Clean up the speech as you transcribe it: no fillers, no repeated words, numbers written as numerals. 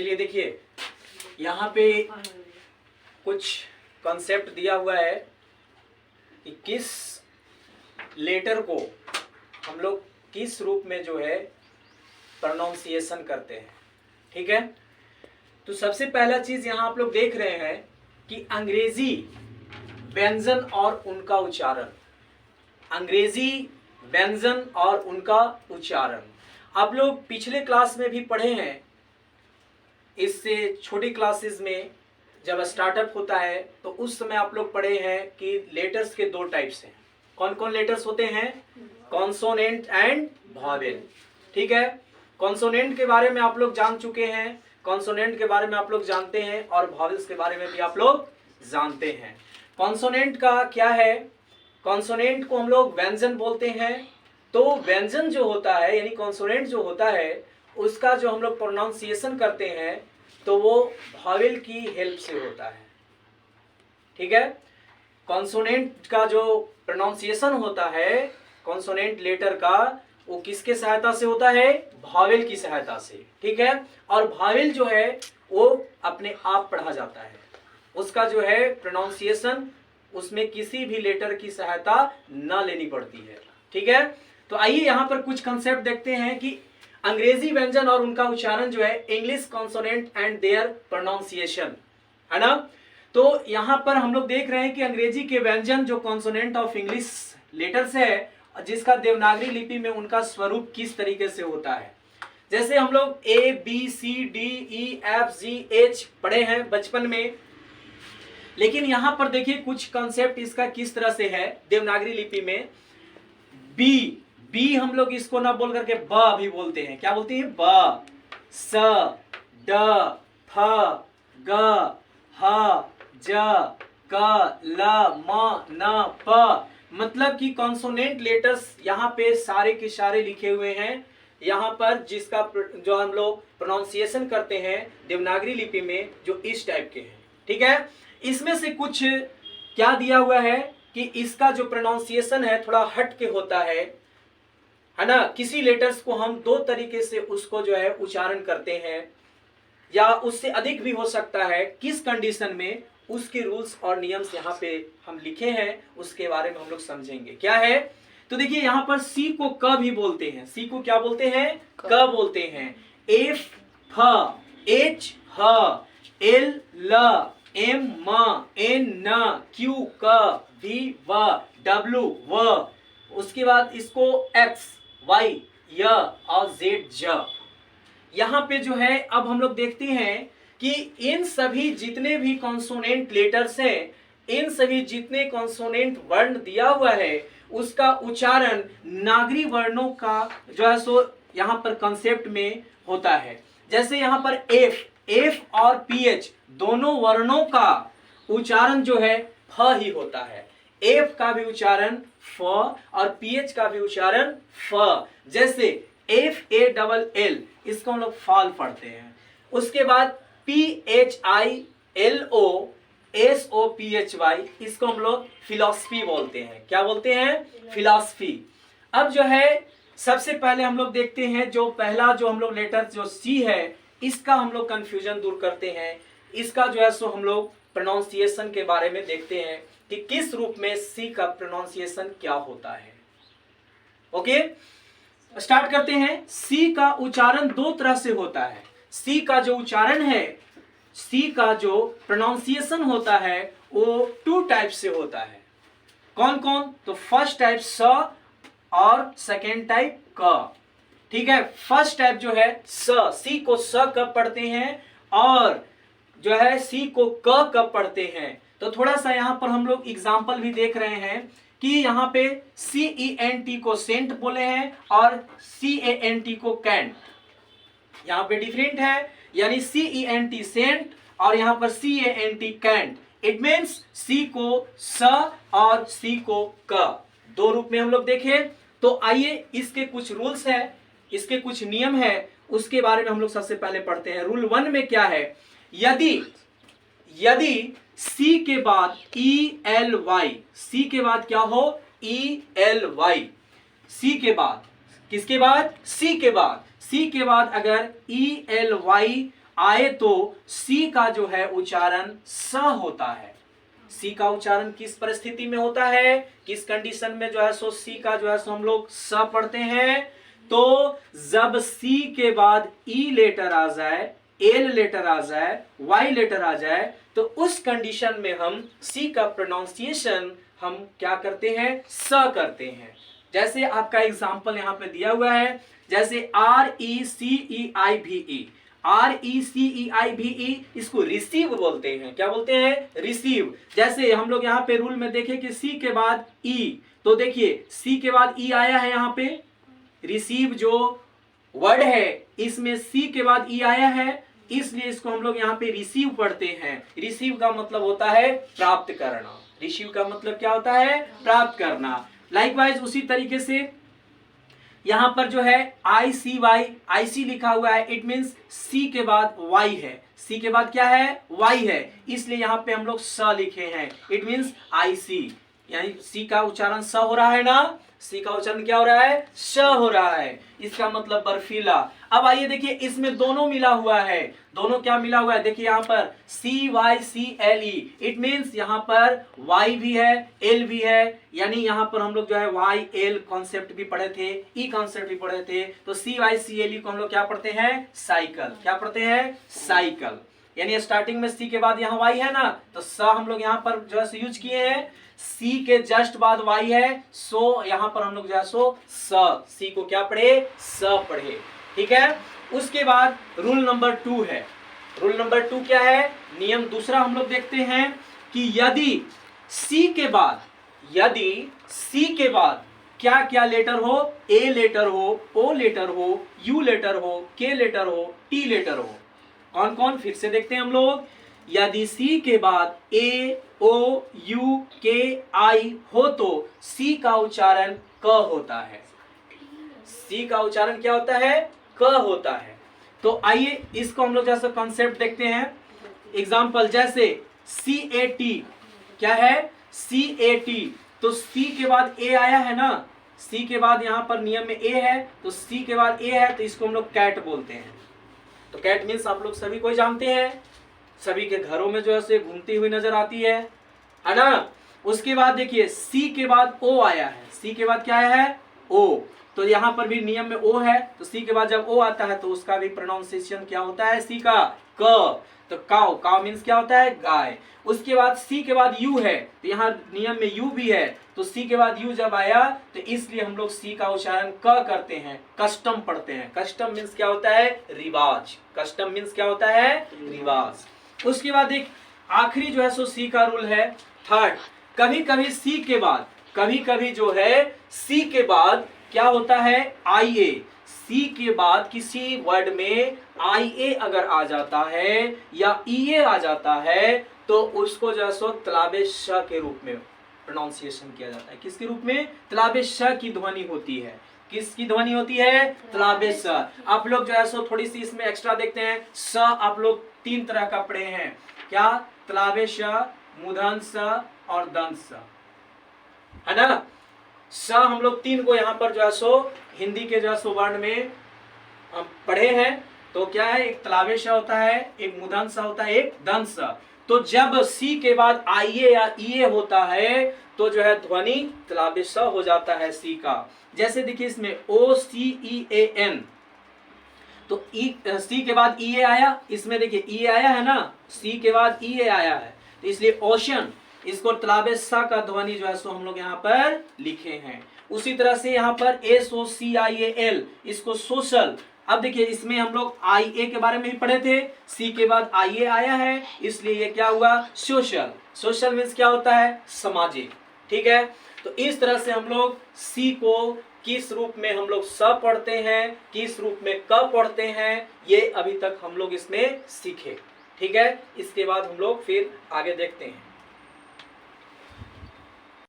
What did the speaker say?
चलिए देखिए, यहाँ पे कुछ कॉन्सेप्ट दिया हुआ है कि किस लेटर को हम लोग किस रूप में जो है प्रोनाउंसिएशन करते हैं। ठीक है, तो सबसे पहला चीज यहाँ आप लोग देख रहे हैं कि अंग्रेजी व्यंजन और उनका उच्चारण, अंग्रेजी व्यंजन और उनका उच्चारण आप लोग पिछले क्लास में भी पढ़े हैं। इससे छोटी क्लासेस में जब स्टार्टअप होता है तो उस समय आप लोग पढ़े हैं कि लेटर्स के दो टाइप्स हैं। कौन कौन लेटर्स होते हैं? Consonant and vowel. ठीक है, कॉन्सोनेंट के बारे में आप लोग जान चुके हैं, कॉन्सोनेंट के बारे में आप लोग जानते हैं और वॉवेल्स के बारे में भी आप लोग जानते हैं। कॉन्सोनेंट का क्या है? कॉन्सोनेंट को हम लोग व्यंजन बोलते हैं। तो व्यंजन जो होता है यानी कॉन्सोनेंट जो होता है उसका जो हम लोग प्रोनाउंसिएशन करते हैं तो वो वॉवेल की हेल्प से होता है। ठीक है, कॉन्सोनेंट का जो प्रोनाउंसिएशन होता है कॉन्सोनेंट लेटर का, वो किसके सहायता से होता है? वॉवेल की सहायता से। ठीक है, और वॉवेल जो है वो अपने आप पढ़ा जाता है, उसका जो है प्रोनाउंसिएशन उसमें किसी भी लेटर की सहायता ना लेनी पड़ती है। ठीक है, तो आइए यहाँ पर कुछ कंसेप्ट देखते हैं कि अंग्रेजी व्यंजन और उनका उच्चारण जो है, English consonant and their pronunciation, है ना। तो यहाँ पर हम लोग देख रहे हैं कि अंग्रेजी के व्यंजन जो कॉन्सोनेंट ऑफ इंग्लिश लेटर्स है, जिसका देवनागरी लिपि में उनका स्वरूप किस तरीके से होता है। जैसे हम लोग A B C D E F G H पढ़े हैं बचपन में, लेकिन यहाँ पर देखिए कुछ कॉन्सेप्ट इसका किस तरह से है देवनागरी लिपि में। बी, बी हम लोग इसको ना बोल करके ब भी बोलते हैं। क्या बोलते हैं? ब, स, ड, फ, ग, ह, ज, क, ल, म, न, प। मतलब कि कॉन्सोनेंट लेटर्स यहाँ पे सारे के सारे लिखे हुए हैं यहाँ पर, जिसका जो हम लोग प्रोनाउंसिएशन करते हैं देवनागरी लिपि में, जो इस टाइप के हैं। ठीक है, इसमें से कुछ क्या दिया हुआ है कि इसका जो प्रोनाउंसिएशन है थोड़ा हट के होता है ना। किसी लेटर्स को हम दो तरीके से उसको जो है उच्चारण करते हैं या उससे अधिक भी हो सकता है। किस कंडीशन में, उसके रूल्स और नियम्स यहाँ पे हम लिखे हैं, उसके बारे में हम लोग समझेंगे क्या है। तो देखिए यहाँ पर सी को क भी बोलते हैं। सी को क्या बोलते हैं? क बोलते हैं। एफ फ, एच ह, एल ल, एम म, एन न, क्यू क, वी व, डब्ल्यू व, उसके बाद इसको एक्स वाई य और जेड ज। यहाँ पे जो है अब हम लोग देखते हैं कि इन सभी जितने भी कॉन्सोनेंट लेटर्स हैं, इन सभी जितने कॉन्सोनेंट वर्ण दिया हुआ है उसका उच्चारण नागरी वर्णों का जो है सो यहाँ पर कंसेप्ट में होता है। जैसे यहाँ पर एफ, एफ और पीएच दोनों वर्णों का उच्चारण जो है फ ही होता है। एफ का भी उच्चारण फ और पीएच का भी उच्चारण फ। जैसे एफ ए डबल एल, इसको हम लोग फॉल पढ़ते हैं। उसके बाद P H I L O S O P H Y, इसको हम लोग फिलॉसफी बोलते हैं। क्या बोलते हैं? फिलॉसफी। अब जो है सबसे पहले हम लोग देखते हैं जो पहला जो हम लोग लेटर जो सी है, इसका हम लोग कंफ्यूजन दूर करते हैं। इसका जो है सो हम लोग प्रोनाउंसिएशन के बारे में देखते हैं कि किस रूप में सी का प्रोनाउंसिएशन क्या होता है। ओके, स्टार्ट करते हैं। सी का उच्चारण दो तरह से होता है। सी का जो उच्चारण है, सी का जो प्रोनाउंसिएशन होता है वो टू टाइप से होता है। कौन कौन? तो फर्स्ट टाइप स और सेकेंड टाइप क। ठीक है, फर्स्ट टाइप जो है स, सी को स कब पढ़ते हैं और जो है सी को क कब पढ़ते हैं। तो थोड़ा सा यहाँ पर हम लोग एग्जाम्पल भी देख रहे हैं कि यहाँ पे CENT को सेंट बोले हैं और CANT को कैंट। यहाँ पे डिफरेंट है, यानी CENT सेंट और यहाँ पर CANT कैंट। इट मीन्स सी को स और सी को क, दो रूप में हम लोग देखें। तो आइए इसके कुछ रूल्स है, इसके कुछ नियम है, उसके बारे में हम लोग सबसे पहले पढ़ते हैं। रूल 1 में क्या है? यदि सी के बाद ELY, सी के बाद क्या हो? ELY, सी के बाद, किसके बाद? सी के बाद, सी के बाद अगर ELY आए तो सी का जो है उच्चारण स होता है। सी का उच्चारण किस परिस्थिति में होता है, किस कंडीशन में जो है सो सी का जो है सो हम लोग स पढ़ते हैं? तो जब सी के बाद ई लेटर आ जाए, एल लेटर आ जाए, वाई लेटर आ जाए, तो उस कंडीशन में हम सी का प्रोनाउंसिएशन हम क्या करते हैं? स करते हैं। जैसे आपका एग्जाम्पल यहां पे दिया हुआ है, जैसे RECEIVE, RECEIVE इसको रिसीव बोलते हैं। क्या बोलते हैं? रिसीव। जैसे हम लोग यहाँ पे रूल में देखें कि सी के बाद ई, तो देखिए सी के बाद ई आया है, यहाँ पे रिसीव जो वर्ड है इसमें सी के बाद ई आया है, इसलिए इसको हम लोग यहाँ पे रिसीव पढ़ते हैं। रिसीव का मतलब होता है प्राप्त करना। रिसीव का मतलब क्या होता है? प्राप्त करना। लाइकवाइज उसी तरीके से यहां पर जो है ICY लिखा हुआ है, इट मींस सी के बाद वाई है। सी के बाद क्या है? वाई है, इसलिए यहां पे हम लोग स लिखे हैं। इट मींस IC, यानी सी का उच्चारण स हो रहा है ना, सी का उच्चारण क्या हो रहा है? श हो रहा है। इसका मतलब बर्फीला। अब आइए देखिए, इसमें दोनों मिला हुआ है। दोनों क्या मिला हुआ है? देखिए यहाँ पर CYCLE, इट मींस यहाँ पर Y भी है, L भी है, यानी यहाँ पर हम लोग जो है YL कॉन्सेप्ट भी पढ़े थे, E कॉन्सेप्ट भी पढ़े थे। तो CYCLE को हम लोग क्या पढ़ते हैं? साइकिल। क्या पढ़ते हैं? साइकिल। यानी स्टार्टिंग में सी के बाद यहाँ वाई है ना, तो स हम लोग यहाँ पर जो है यूज किए हैं। सी के जस्ट बाद वाई है, सो यहाँ पर हम लोग जो है सो स, सी को क्या पढ़े? स पढ़े। ठीक है। उसके बाद रूल नंबर 2 है। रूल नंबर 2 क्या है? नियम दूसरा हम लोग देखते हैं कि यदि सी के बाद क्या क्या लेटर हो? ए लेटर हो, ओ लेटर हो, यू लेटर हो, के लेटर हो, टी लेटर हो। कौन कौन? फिर से देखते हैं हम लोग। यदि सी के बाद ए, ओ, यू, के, आई हो तो सी का उच्चारण क होता है। सी का उच्चारण क्या होता है? क होता है। तो आइए इसको हम लोग जैसा कॉन्सेप्ट देखते हैं। एग्जाम्पल जैसे CAT, क्या है? CAT, तो सी के बाद ए आया है ना, सी के बाद यहाँ पर नियम में ए है, तो सी के बाद ए है, तो इसको हम लोग कैट बोलते हैं। तो कैट मीन्स आप लोग सभी को जानते हैं, सभी के घरों में जो है से घूमती हुई नजर आती है ना। उसके बाद देखिए सी के बाद ओ आया है, सी के बाद क्या आया है? ओ, तो यहाँ पर भी नियम में ओ है, तो सी के बाद जब ओ आता है तो उसका भी प्रोनाउंसिएशन क्या होता है? सी का क। तो काउ, काउ मीन्स क्या होता है? गाय। उसके बाद सी के बाद यू है, तो यहाँ नियम में यू भी है, तो सी के बाद यू जब आया तो इसलिए हम लोग सी का उच्चारण क करते हैं, कस्टम पढ़ते हैं। कस्टम मीन्स क्या होता है? रिवाज। कस्टम मीन्स क्या होता है? रिवाज। उसके बाद एक आखिरी जो है सो सी का रूल है, थर्ड। कभी कभी सी के बाद, कभी कभी जो है सी के बाद क्या होता है? IA। सी के बाद किसी वर्ड में IA अगर आ जाता है या EA आ जाता है तो उसको जो है सो तलाबे श के रूप में प्रोनाउंसिएशन किया जाता है। किसके रूप में? तलाबे श की ध्वनि होती है। किसकी ध्वनि होती है? तलाबे स। आप लोग जो है सो थोड़ी सी इसमें एक्स्ट्रा देखते हैं। स आप लोग 3 तरह का पढ़े हैं। क्या? तलाबे श, मूर्धन स और दंत स, है ना। स हम लोग 3 को यहाँ पर जो है सो हिंदी के जो है सो वर्ण में हम पढ़े हैं। तो क्या है? एक तलाबे श होता है, एक मूर्धन स होता है, एक दंत स। तो जब सी के बाद IA या EA होता है तो जो है ध्वनि तलाबे स हो जाता है सी का। जैसे देखिए इसमें OCEAN, तो सी के बाद EA आया, इसमें देखिए EA आया है ना, सी के बाद EA आया है, तो इसलिए ओशन, इसको तलाबे सा का ध्वनि जो है सो हम लोग यहाँ पर लिखे हैं। उसी तरह से यहाँ पर SOCIAL, इसको सोशल। अब देखिए इसमें हम लोग IA के बारे में भी पढ़े थे, सी के बाद IA आया है, इसलिए ये क्या हुआ? सोशल। सोशल मीन्स क्या होता है? सामाजिक। ठीक है। तो इस तरह से हम लोग सी को किस रूप में हम लोग स पढ़ते हैं, किस रूप में क पढ़ते हैं, ये अभी तक हम लोग इसमें सीखे। ठीक है। इसके बाद हम लोग फिर आगे देखते हैं।